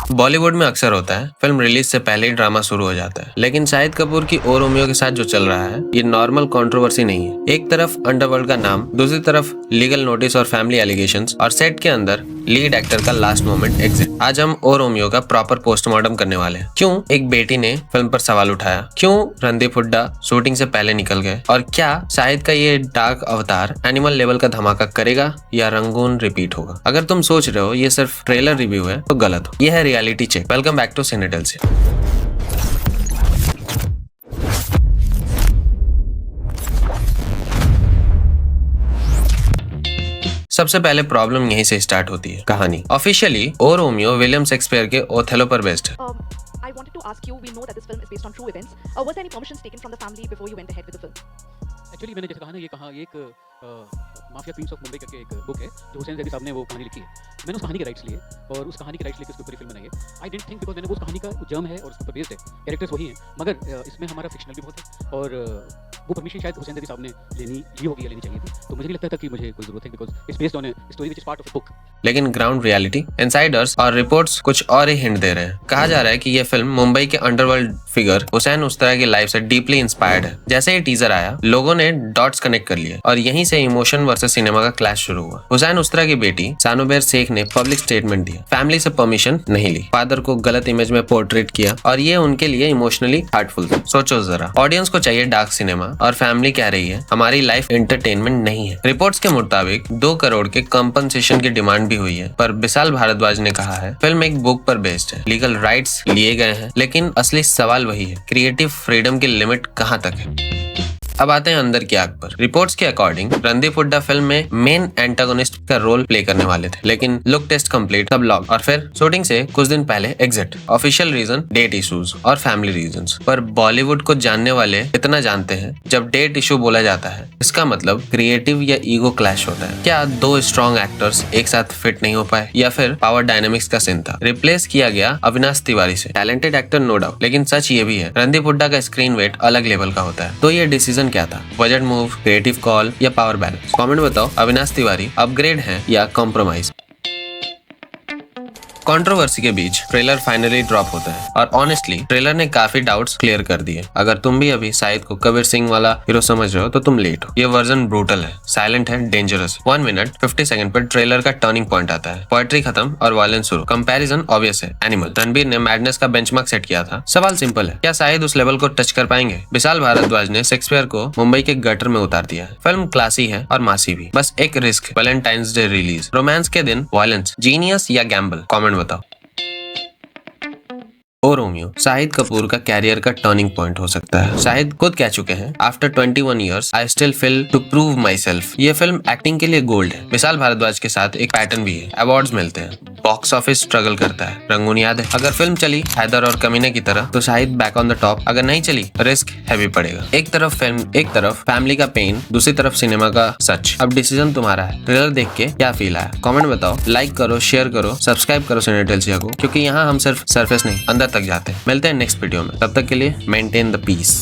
बॉलीवुड में अक्सर होता है, फिल्म रिलीज से पहले ही ड्रामा शुरू हो जाता है, लेकिन शाहिद कपूर की ओ रोमियो के साथ जो चल रहा है ये नॉर्मल कंट्रोवर्सी नहीं है। एक तरफ अंडरवर्ल्ड का नाम, दूसरी तरफ लीगल नोटिस और फैमिली एलिगेशंस, और सेट के अंदर लीड एक्टर का लास्ट मोमेंट एग्जिट। आज हम ओ रोमियो का प्रॉपर पोस्टमार्टम करने वाले हैं। क्यों एक बेटी ने फिल्म पर सवाल उठाया, क्यों रणदीप हुड्डा शूटिंग से पहले निकल गए, और क्या शाहिद का ये डार्क अवतार एनिमल लेवल का धमाका करेगा या रंगून रिपीट होगा। अगर तुम सोच रहे हो ये सिर्फ ट्रेलर रिव्यू है तो गलत हो, यह है reality check. Welcome back to Cinetales. सबसे पहले प्रॉब्लम यहीं से स्टार्ट होती है। कहानी officially O Romeo William Shakespeare के ओथेलो पर बेस्ड है। I wanted to ask you, we know that this film is based on true events. Was there any permissions taken from the family before you went ahead with the film? Actually मैंने जैसे कहा ना, ये कहा एक mafia queen's of Mumbai करके एक book है जो हुसैन जैदी साहब ने वो कहानी लिखी है। मैंने उस कहानी के राइट्स लिए और उस कहानी के राइट्स लेकर उसके ऊपर फिल्म बनाई है। आई डिडंट थिंक, बिकॉज मैंने वो उस कहानी का जर्म है और उसके ऊपर बेस्ड है, कैरेक्टर्स वही हैं, मगर इसमें हमारा फिक्शनल भी बहुत है और वो परमिशन शायद हुसैन जैदी साहब ने ली होगी या लेनी चाहिए थी। तो मुझे नहीं लगता था कि मुझे कोई जरूरत है, because it's based on a story which is part of a book. लेकिन ग्राउंड रियलिटी, इनसाइडर्स और रिपोर्ट्स कुछ और ही हिंट दे रहे हैं। कहा जा रहा है कि ये फिल्म मुंबई के अंडरवर्ल्ड फिगर हुसैन उस्तरा की लाइफ से डीपली इंस्पायर्ड है। जैसे ही टीजर आया, लोगों ने डॉट्स कनेक्ट कर लिए और यहीं से इमोशन वर्सेस सिनेमा का क्लैश शुरू हुआ। हुसैन उस्तरा की बेटी सानुबेर शेख ने पब्लिक स्टेटमेंट दिया, फैमिली से परमिशन नहीं ली, फादर को गलत इमेज में पोर्ट्रेट किया और ये उनके लिए इमोशनली हार्टफुल था। सोचो जरा, ऑडियंस को चाहिए डार्क सिनेमा और फैमिली कह रही है हमारी लाइफ एंटरटेनमेंट नहीं है। रिपोर्ट्स के मुताबिक 2 करोड़ के कंपनसेशन की डिमांड भी हुई है, पर विशाल भारद्वाज ने कहा है फिल्म एक बुक पर बेस्ड है, लीगल राइट्स लिए गए हैं, लेकिन असली सवाल वही है, क्रिएटिव फ्रीडम की लिमिट कहां तक है। अब आते हैं अंदर की आग पर। रिपोर्ट्स के अकॉर्डिंग रणदीप हुड्डा फिल्म में मेन एंटागोनिस्ट का रोल प्ले करने वाले थे, लेकिन लुक टेस्ट कंप्लीट, सब लॉक और फिर शूटिंग से कुछ दिन पहले exit. Official reason date issues और फैमिली रीजंस। पर बॉलीवुड को जानने वाले इतना जानते हैं, जब डेट इशू बोला जाता है इसका मतलब क्रिएटिव या ईगो क्लैश होता है। क्या 2 स्ट्रॉन्ग एक्टर्स एक साथ फिट नहीं हो पाए, या फिर पावर डायनेमिक्स का सीन था। रिप्लेस किया गया अविनाश तिवारी से, टैलेंटेड एक्टर नो डाउट, लेकिन सच ये भी है रणदीप हुड्डा का स्क्रीन वेट अलग लेवल का होता है। तो ये डिसीजन क्या था, बजट मूव, क्रिएटिव कॉल या पावर बैलेंस? कमेंट बताओ, अविनाश तिवारी अपग्रेड है या कॉम्प्रोमाइज? कंट्रोवर्सी के बीच ट्रेलर फाइनली ड्रॉप होता है और ऑनेस्टली ट्रेलर ने काफी डाउट्स क्लियर कर दिए। अगर तुम भी अभी शाहिद को कबीर सिंह वाला हीरो समझ रहे हो तो तुम लेट हो। ये वर्जन ब्रूटल है, साइलेंट है, डेंजरस। 1 मिनट 50 सेकंड पर ट्रेलर का टर्निंग पॉइंट आता है, पोएट्री खत्म और वायलेंस शुरू। कंपैरिजन ऑब्वियस है, एनिमल। रणबीर ने मैडनेस का बेंचमार्क सेट किया था। सवाल सिंपल है, क्या शाहिद उस लेवल को टच कर पाएंगे? विशाल भारद्वाज ने शेक्सपियर को मुंबई के गटर में उतार दिया है। फिल्म क्लासी है और मासी भी, बस एक risk, Valentine's day release, romance के दिन वायलेंस, जीनियस या गैम्बल? कमेंट बताओ। ओ रोमियो शाहिद कपूर का कैरियर का टर्निंग पॉइंट हो सकता है। शाहिद खुद कह चुके हैं, after 21 years I still feel to prove my self. ये फिल्म एक्टिंग के लिए गोल्ड है। विशाल भारद्वाज के साथ एक पैटर्न भी है, अवार्ड्स मिलते हैं, बॉक्स ऑफिस स्ट्रगल करता है, रंगून याद है। अगर फिल्म चली हैदर और कमीने की तरह तो Shahid back on the top, अगर नहीं चली रिस्क हैवी पड़ेगा। एक तरफ फिल्म, एक तरफ फैमिली का पेन, दूसरी तरफ सिनेमा का सच। अब डिसीजन तुम्हारा है। ट्रेलर देख के क्या फील आया कमेंट बताओ, लाइक करो, शेयर करो, सब्सक्राइब करो सिनेटेल्सिया को, क्योंकि यहाँ हम सिर्फ सरफेस नहीं अंदर तक जाते हैं। मिलते हैं नेक्स्ट वीडियो में, तब तक के लिए मेंटेन द पीस।